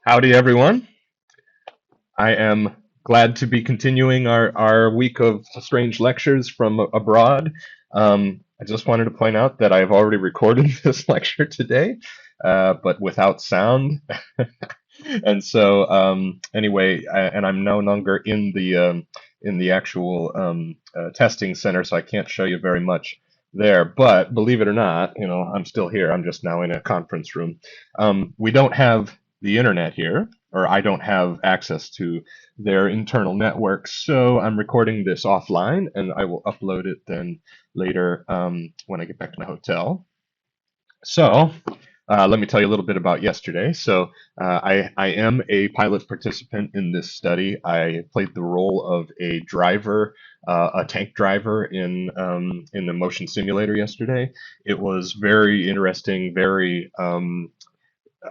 Howdy, everyone. I am glad to be continuing our week of strange lectures from abroad. I just wanted to point out that I've already recorded this lecture today, but without sound. And so, anyway, and I'm no longer in the actual testing center, so I can't show you very much there. But believe it or not, I'm still here. I'm just now in a conference room. We don't have the internet here, or I don't have access to their internal networks, so I'm recording this offline, and I will upload it then later when I get back to my hotel. So, let me tell you a little bit about yesterday. So, I am a pilot participant in this study. I played the role of a driver, a tank driver in the motion simulator yesterday. It was very interesting, very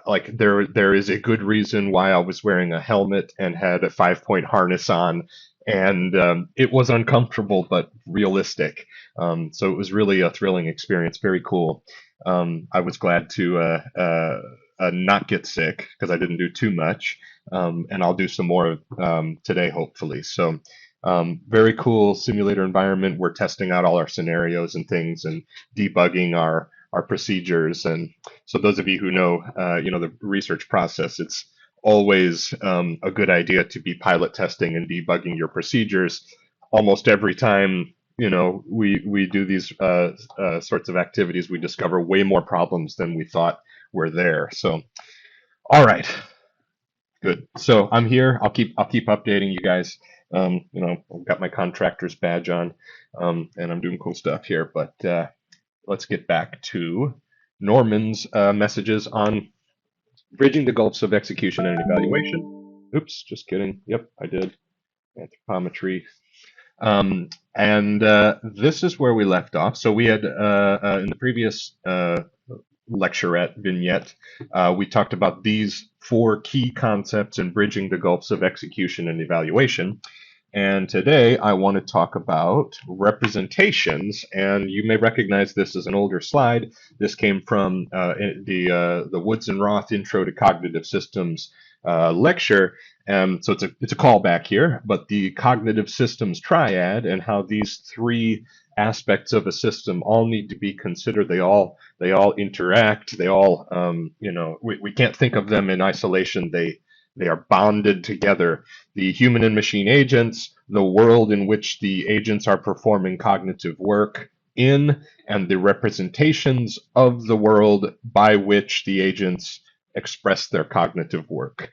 like there is a good reason why I was wearing a helmet and had a 5-point harness on, and it was uncomfortable but realistic. So it was really a thrilling experience, very cool. I was glad to not get sick because I didn't do too much, and I'll do some more today, hopefully. So. Very cool simulator environment. We're testing out all our scenarios and things and debugging our procedures. And so those of you who know, the research process, it's always a good idea to be pilot testing and debugging your procedures. Almost every time, we do these sorts of activities, we discover way more problems than we thought were there. So, all right, good. So I'm here. I'll keep updating you guys. I've got my contractor's badge on, and I'm doing cool stuff here. But let's get back to Norman's messages on bridging the gulfs of execution and evaluation. Oops, just kidding. Yep, I did. Anthropometry. And this is where we left off. So we had in the previous lecturette vignette, we talked about these four key concepts in bridging the gulfs of execution and evaluation. And today I want to talk about representations, and you may recognize this as an older slide. This came from the Woods and Roth Intro to Cognitive Systems lecture. So it's a callback here, but the cognitive systems triad and how these three aspects of a system all need to be considered. They all interact. They all we can't think of them in isolation. They are bonded together. The human and machine agents, the world in which the agents are performing cognitive work in, and the representations of the world by which the agents express their cognitive work.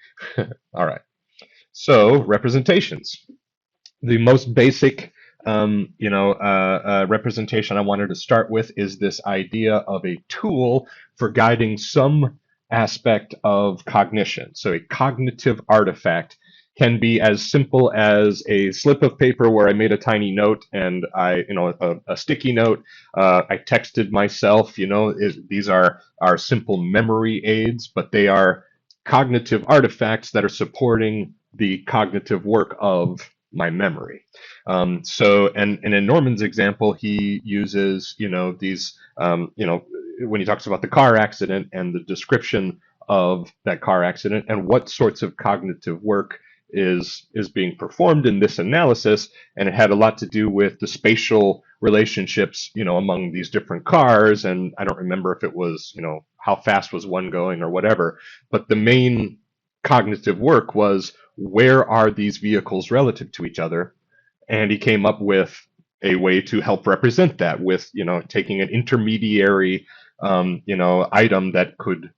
All right. So, representations. The most basic representation I wanted to start with is this idea of a tool for guiding some aspect of cognition. So a cognitive artifact can be as simple as a slip of paper where I made a tiny note and a sticky note. I texted myself, these are simple memory aids, but they are cognitive artifacts that are supporting the cognitive work of my memory. And in Norman's example, he uses, when he talks about the car accident and the description of that car accident and what sorts of cognitive work is being performed in this analysis, and it had a lot to do with the spatial relationships, among these different cars. And I don't remember if it was, how fast was one going or whatever, but the main cognitive work was where are these vehicles relative to each other, and he came up with a way to help represent that with taking an intermediary item that could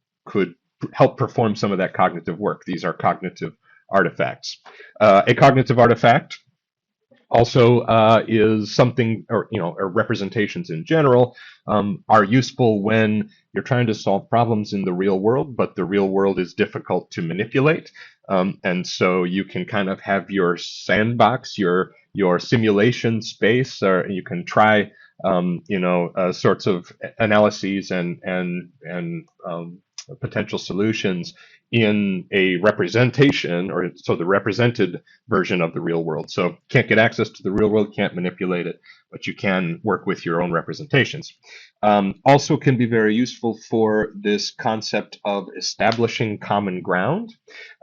help perform some of that cognitive work. These are cognitive artifacts. A cognitive artifact also is something, or representations in general are useful when you're trying to solve problems in the real world, but the real world is difficult to manipulate. And so you can kind of have your sandbox, your simulation space, or you can try sorts of analyses and potential solutions in a representation, or so the represented version of the real world. So can't get access to the real world, can't manipulate it, but you can work with your own representations. Also can be very useful for this concept of establishing common ground.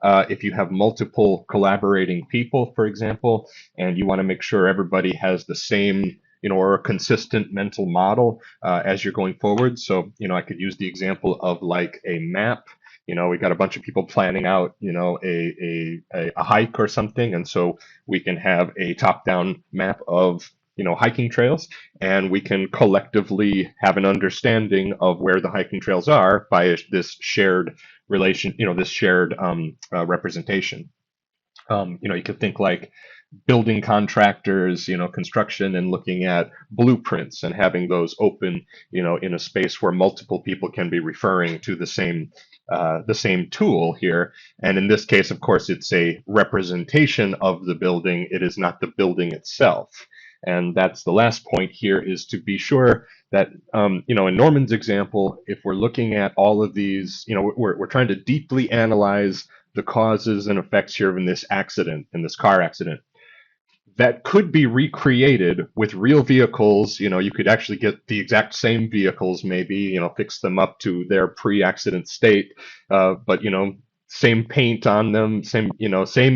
If you have multiple collaborating people, for example, and you want to make sure everybody has the same, or a consistent mental model as you're going forward. So, I could use the example of like a map. We got a bunch of people planning out, a hike or something, and so we can have a top-down map of, hiking trails, and we can collectively have an understanding of where the hiking trails are by this shared relation, this shared representation. You could think like building contractors, construction, and looking at blueprints and having those open, in a space where multiple people can be referring to the same tool here. And in this case, of course, it's a representation of the building. It is not the building itself. And that's the last point here, is to be sure that, in Norman's example, if we're looking at all of these, we're trying to deeply analyze the causes and effects here in this accident, in this car accident, that could be recreated with real vehicles. You could actually get the exact same vehicles, maybe, fix them up to their pre-accident state, but, same paint on them, same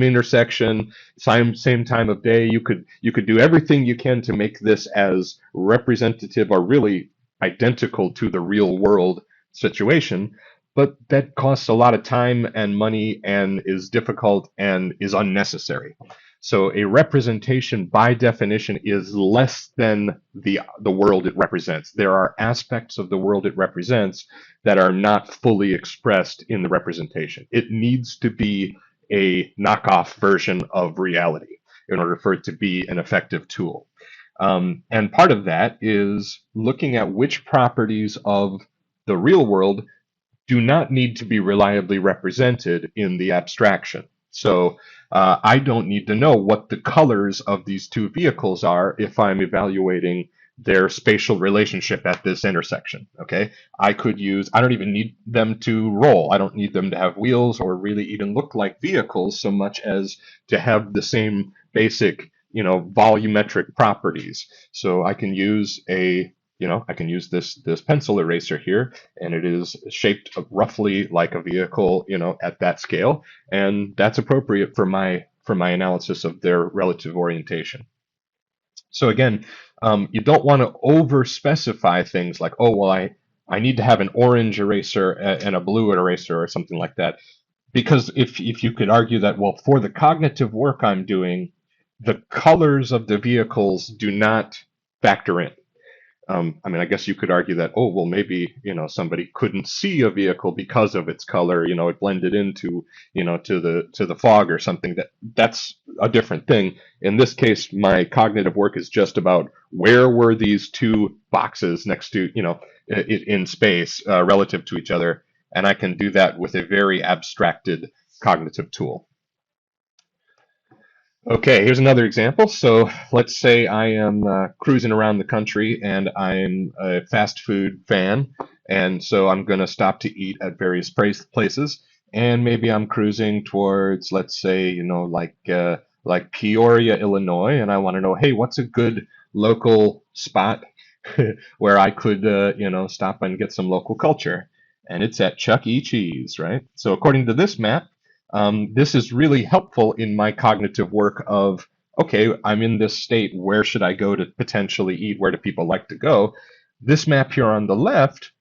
intersection, same time of day. You could do everything you can to make this as representative or really identical to the real world situation, but that costs a lot of time and money and is difficult and is unnecessary. So a representation, by definition, is less than the world it represents. There are aspects of the world it represents that are not fully expressed in the representation. It needs to be a knockoff version of reality in order for it to be an effective tool. And part of that is looking at which properties of the real world do not need to be reliably represented in the abstraction. So I don't need to know what the colors of these two vehicles are if I'm evaluating their spatial relationship at this intersection. Okay, I don't even need them to roll. I don't need them to have wheels or really even look like vehicles so much as to have the same basic, volumetric properties. So I can use this pencil eraser here, and it is shaped roughly like a vehicle, at that scale, and that's appropriate for my analysis of their relative orientation. So again, you don't want to over specify things like, oh, well, I need to have an orange eraser and a blue eraser or something like that, because if you could argue that, well, for the cognitive work I'm doing, the colors of the vehicles do not factor in. I guess you could argue that, oh, well, maybe, somebody couldn't see a vehicle because of its color, it blended into, to the fog or something. That's a different thing. In this case, my cognitive work is just about where were these two boxes next to, in space relative to each other. And I can do that with a very abstracted cognitive tool. Okay, here's another example. So let's say I am cruising around the country and I'm a fast food fan, and so I'm going to stop to eat at various places. And maybe I'm cruising towards, let's say, like Peoria, Illinois, and I want to know, hey, what's a good local spot where I could, stop and get some local culture? And it's at Chuck E. Cheese, right? So according to this map, this is really helpful in my cognitive work of, okay, I'm in this state, where should I go to potentially eat? Where do people like to go? This map here on the left,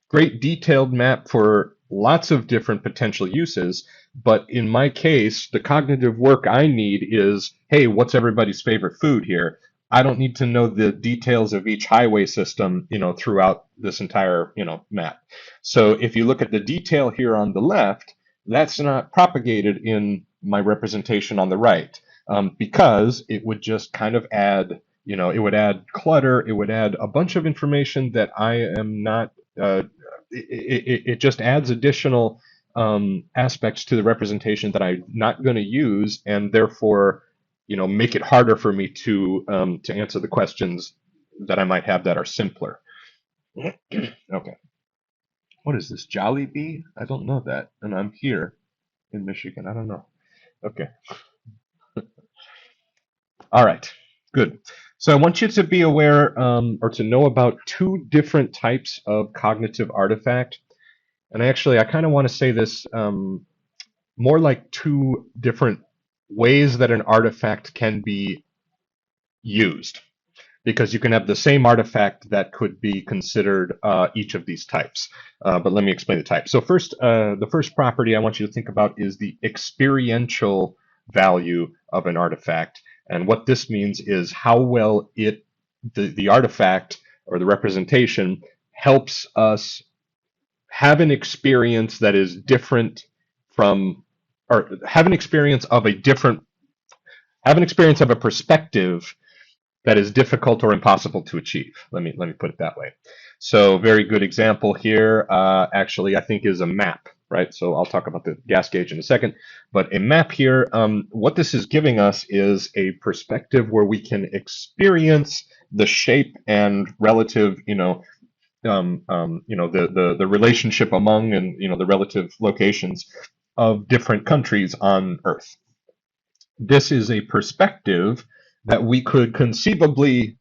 great detailed map for lots of different potential uses, but in my case, the cognitive work I need is, hey, what's everybody's favorite food here? I don't need to know the details of each highway system, throughout this entire, map. So if you look at the detail here on the left, that's not propagated in my representation on the right, because it would just kind of add, it would add clutter, it would add a bunch of information that I am not, it just adds additional aspects to the representation that I'm not going to use, and therefore, make it harder for me to answer the questions that I might have that are simpler. Okay. What is this? Jollibee? I don't know that. And I'm here in Michigan. I don't know. Okay. All right. Good. So I want you to be aware or to know about two different types of cognitive artifact. And I kind of want to say this more like two different ways that an artifact can be used, because you can have the same artifact that could be considered each of these types. But let me explain the type. So first, the first property I want you to think about is the experiential value of an artifact. And what this means is how well the artifact or the representation helps us have an experience that is different from, or have an experience of a perspective that is difficult or impossible to achieve. Let me put it that way. So very good example here, actually, I think is a map, right? So I'll talk about the gas gauge in a second, but a map here, what this is giving us is a perspective where we can experience the shape and relative, the relationship among and the relative locations of different countries on Earth. This is a perspective that we could conceivably,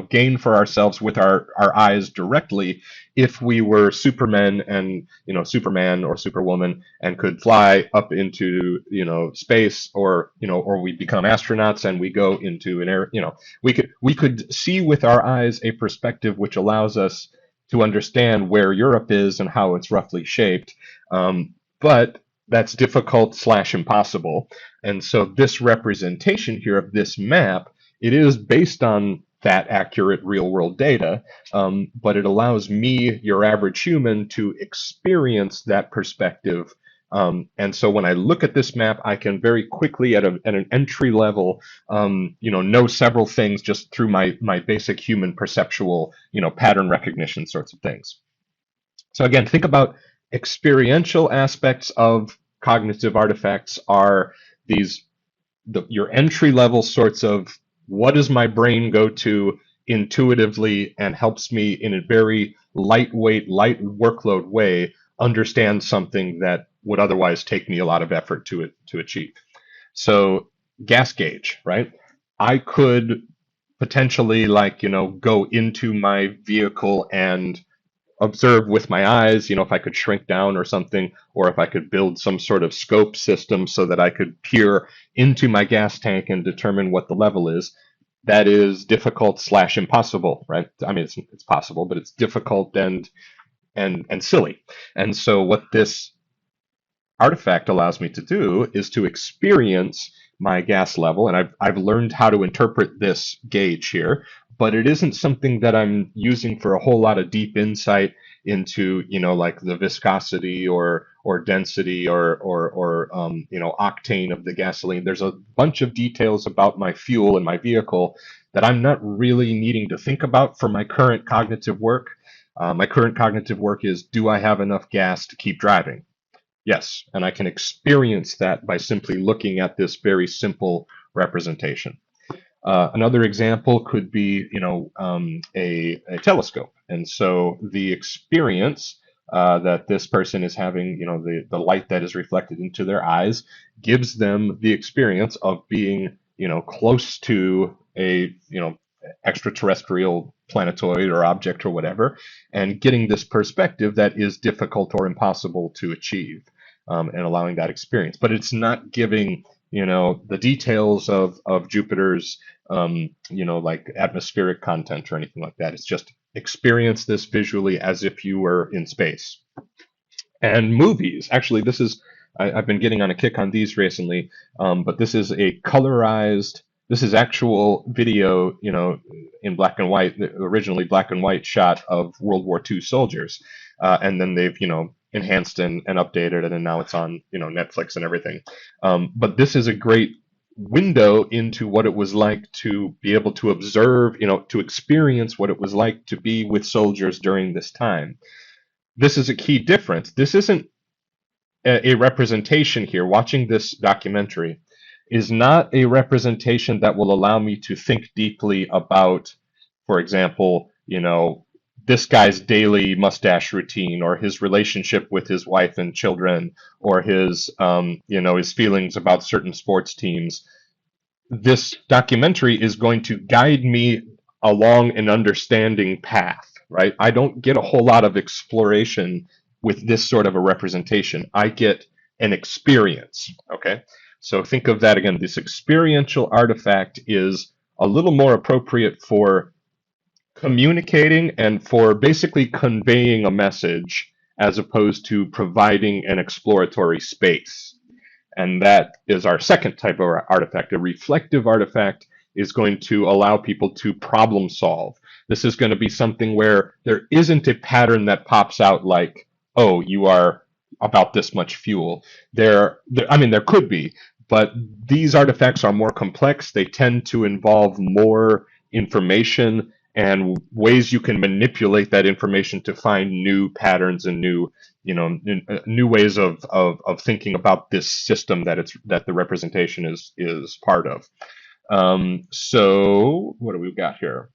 gain for ourselves with our eyes directly if we were Superman and, Superman or Superwoman and could fly up into, space, or we become astronauts and we go into an air, we could see with our eyes a perspective which allows us to understand where Europe is and how it's roughly shaped. But that's difficult / impossible. And so this representation here of this map, it is based on that accurate real world data, but it allows me, your average human, to experience that perspective. And so when I look at this map, I can very quickly at an entry level, know several things just through my basic human perceptual, pattern recognition sorts of things. So again, think about experiential aspects of cognitive artifacts are your entry level sorts of what does my brain go to intuitively and helps me in a very lightweight, light workload way understand something that would otherwise take me a lot of effort to achieve. So gas gauge, right? I could potentially go into my vehicle and observe with my eyes, if I could shrink down or something, or if I could build some sort of scope system so that I could peer into my gas tank and determine what the level is. That is difficult / impossible, right? I mean, it's possible, but it's difficult and silly. And so what this artifact allows me to do is to experience my gas level, and I've learned how to interpret this gauge here, but it isn't something that I'm using for a whole lot of deep insight into, like the viscosity or density or octane of the gasoline. There's a bunch of details about my fuel and my vehicle that I'm not really needing to think about for my current cognitive work. My current cognitive work is, do I have enough gas to keep driving? Yes, and I can experience that by simply looking at this very simple representation. Another example could be, a telescope. And so the experience that this person is having, the light that is reflected into their eyes gives them the experience of being, close to a, extraterrestrial planetoid or object or whatever, and getting this perspective that is difficult or impossible to achieve, and allowing that experience. But it's not giving, the details of Jupiter's, like atmospheric content or anything like that. It's just experience this visually as if you were in space. And movies, actually, I've been getting on a kick on these recently, but this is this is actual video, in black and white, originally black and white shot of World War II soldiers. And then they've, enhanced and updated it, and now it's on, Netflix and everything. But this is a great window into what it was like to be able to observe, to experience what it was like to be with soldiers during this time. This is a key difference. This isn't a representation here. Watching this documentary is not a representation that will allow me to think deeply about, For example, this guy's daily mustache routine, or his relationship with his wife and children, or his feelings about certain sports teams. This documentary is going to guide me along an understanding path, right? I don't get a whole lot of exploration with this sort of a representation. I get an experience, okay? So think of that again. This experiential artifact is a little more appropriate for communicating and for basically conveying a message as opposed to providing an exploratory space. And that is our second type of artifact. A reflective artifact is going to allow people to problem solve. This is going to be something where there isn't a pattern that pops out like, oh, you are about this much fuel. There could be, but these artifacts are more complex. They tend to involve more information and ways you can manipulate that information to find new patterns and new ways of thinking about this system that the representation is part of. So what do we got here?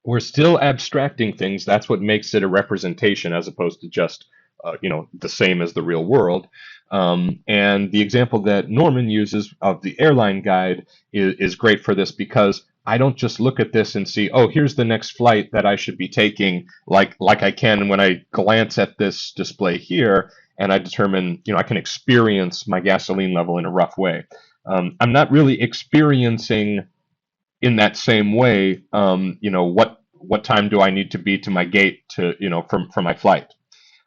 We're still abstracting things. That's what makes it a representation as opposed to just the same as the real world. And the example that Norman uses of the airline guide is great for this, because I don't just look at this and see, oh, here's the next flight that I should be taking, like I can when I glance at this display here, and I determine, I can experience my gasoline level in a rough way. I'm not really experiencing in that same way, what time do I need to be to my gate to, for my flight.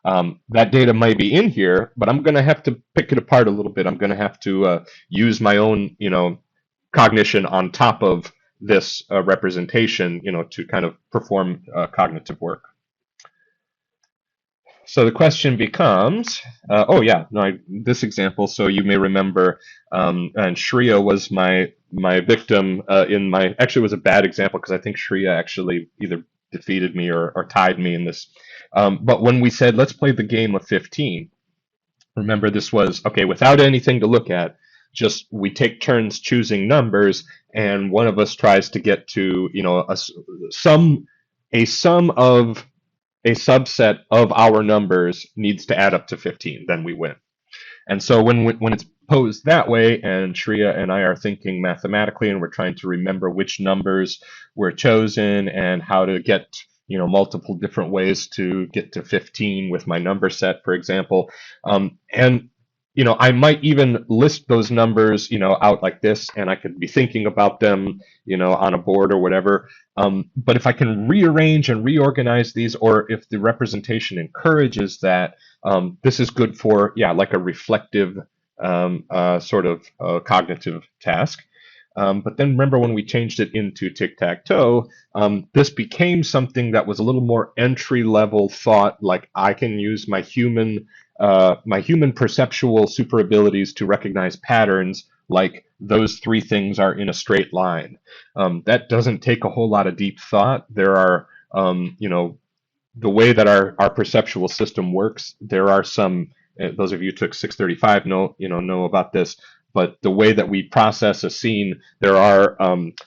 That data might be in here, but I'm going to have to pick it apart a little bit. I'm going to have to use my own, cognition on top of this representation, to kind of perform cognitive work. So the question becomes, this example. So you may remember, and Shreya was my victim actually it was a bad example because I think Shreya actually either defeated me or tied me in this. But when we said, let's play the game of 15, remember this was, okay, without anything to look at, just we take turns choosing numbers, and one of us tries to get to, a sum of a subset of our numbers needs to add up to 15, then we win. And so when it's posed that way, and Shreya and I are thinking mathematically, and we're trying to remember which numbers were chosen and how to get, multiple different ways to get to 15 with my number set, for example, and I might even list those numbers, out like this, and I could be thinking about them, on a board or whatever. But if I can rearrange and reorganize these, or if the representation encourages that, this is good for, like a reflective sort of cognitive task. But then remember when we changed it into tic-tac-toe, this became something that was a little more entry-level thought, like I can use my human perceptual super abilities to recognize patterns, like those three things are in a straight line. That doesn't take a whole lot of deep thought. There are, the way that our perceptual system works, there are some, those of you who took 635 know about this, but the way that we process a scene, there are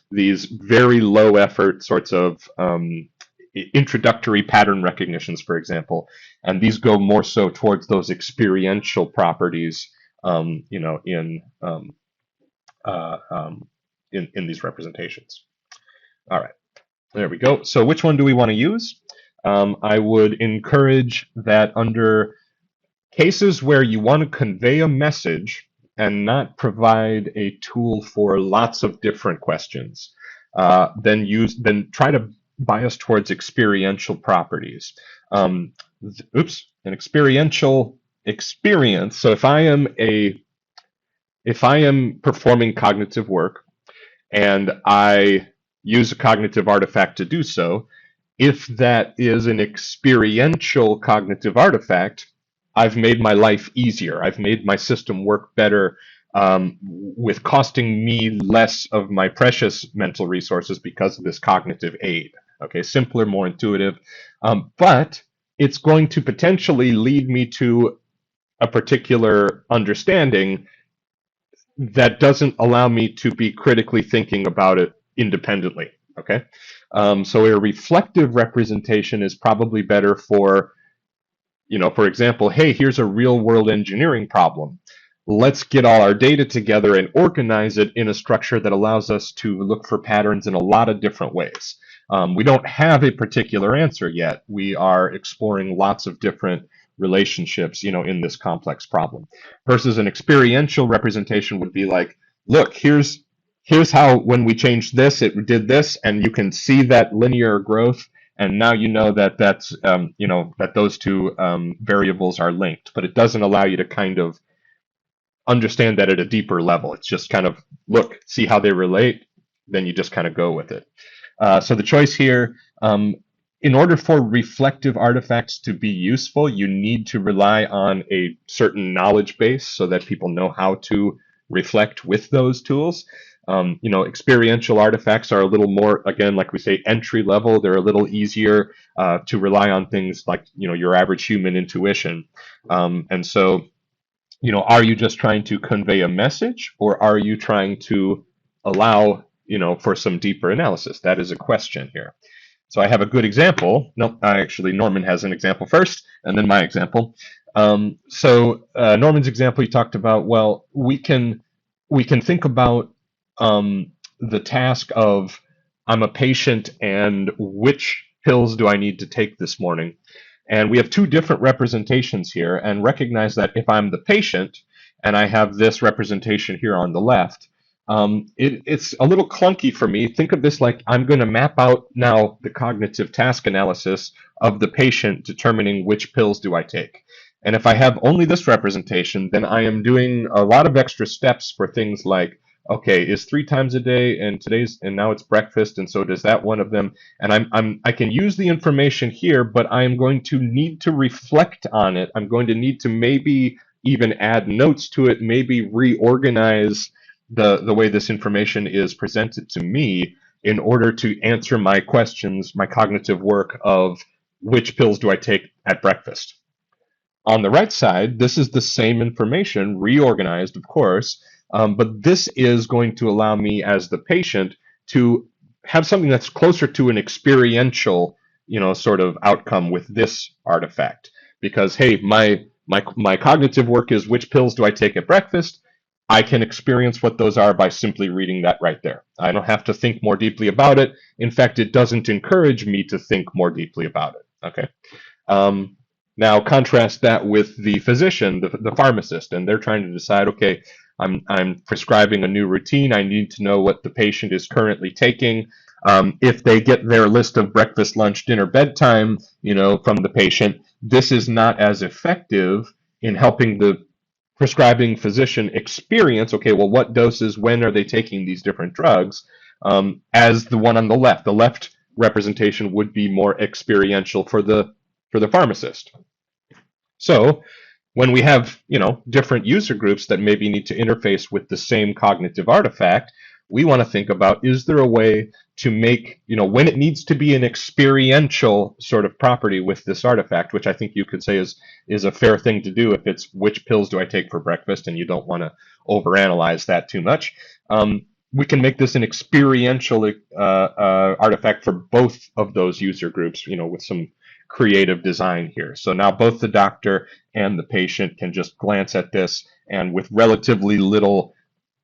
these very low effort sorts of introductory pattern recognitions, for example, and these go more so towards those experiential properties, in these representations. All right, there we go. So which one do we want to use? I would encourage that under cases where you want to convey a message and not provide a tool for lots of different questions, then try to bias towards experiential properties. An experiential experience. So if I am performing cognitive work and I use a cognitive artifact to do so, if that is an experiential cognitive artifact, I've made my life easier. I've made my system work better, with costing me less of my precious mental resources because of this cognitive aid. Okay, simpler, more intuitive, but it's going to potentially lead me to a particular understanding that doesn't allow me to be critically thinking about it independently. Okay, So a reflective representation is probably better for, for example, hey, here's a real world engineering problem. Let's get all our data together and organize it in a structure that allows us to look for patterns in a lot of different ways. We don't have a particular answer yet. We are exploring lots of different relationships, in this complex problem. Versus an experiential representation would be like, look, here's how when we changed this, it did this, and you can see that linear growth, and now you know that that those two variables are linked, but it doesn't allow you to kind of understand that at a deeper level. It's just kind of look, see how they relate, then you just kind of go with it. So the choice here, in order for reflective artifacts to be useful, you need to rely on a certain knowledge base so that people know how to reflect with those tools. Experiential artifacts are a little more, again, like we say, entry level. They're a little easier to rely on things like, your average human intuition. And so, are you just trying to convey a message, or are you trying to allow, for some deeper analysis? That is a question here. So I have a good example. No, actually, Norman has an example first, and then my example. Norman's example, he talked about, well, we can think about the task of, I'm a patient and which pills do I need to take this morning? And we have two different representations here, and recognize that if I'm the patient and I have this representation here on the left, it's a little clunky for me. Think of this like I'm going to map out now the cognitive task analysis of the patient determining which pills do I take. And if I have only this representation, then I am doing a lot of extra steps for things like, okay, is 3 times a day, and now it's breakfast, and so does that one of them. And I can use the information here, but I am going to need to reflect on it. I'm going to need to maybe even add notes to it, maybe reorganize the way this information is presented to me in order to answer my questions, my cognitive work of which pills do I take at breakfast. On the right side, this is the same information, reorganized, of course, but this is going to allow me as the patient to have something that's closer to an experiential, sort of outcome with this artifact. Because, hey, my cognitive work is which pills do I take at breakfast? I can experience what those are by simply reading that right there. I don't have to think more deeply about it. In fact, it doesn't encourage me to think more deeply about it. Okay. Now contrast that with the physician, the pharmacist, and they're trying to decide, okay, I'm prescribing a new routine. I need to know what the patient is currently taking. If they get their list of breakfast, lunch, dinner, bedtime, from the patient, this is not as effective in helping the prescribing physician experience, okay, well, what doses, when are they taking these different drugs, as the one on the left. The left representation would be more experiential for the pharmacist. So when we have, different user groups that maybe need to interface with the same cognitive artifact, we want to think about, is there a way to make, when it needs to be an experiential sort of property with this artifact, which I think you could say is a fair thing to do if it's which pills do I take for breakfast, and you don't want to overanalyze that too much. We can make this an experiential artifact for both of those user groups, with some creative design here. So now both the doctor and the patient can just glance at this, and with relatively little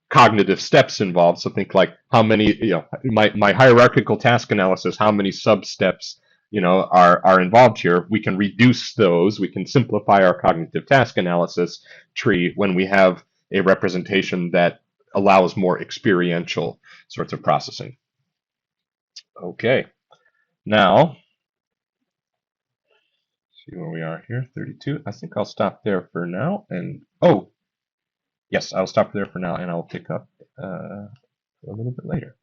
cognitive steps involved. So think like how many, my hierarchical task analysis, how many sub-steps, are involved here. We can reduce those. We can simplify our cognitive task analysis tree when we have a representation that allows more experiential sorts of processing. Okay, now, see where we are here, 32. I think I'll stop there for now. And, oh, yes, I'll stop there for now, and I'll pick up a little bit later.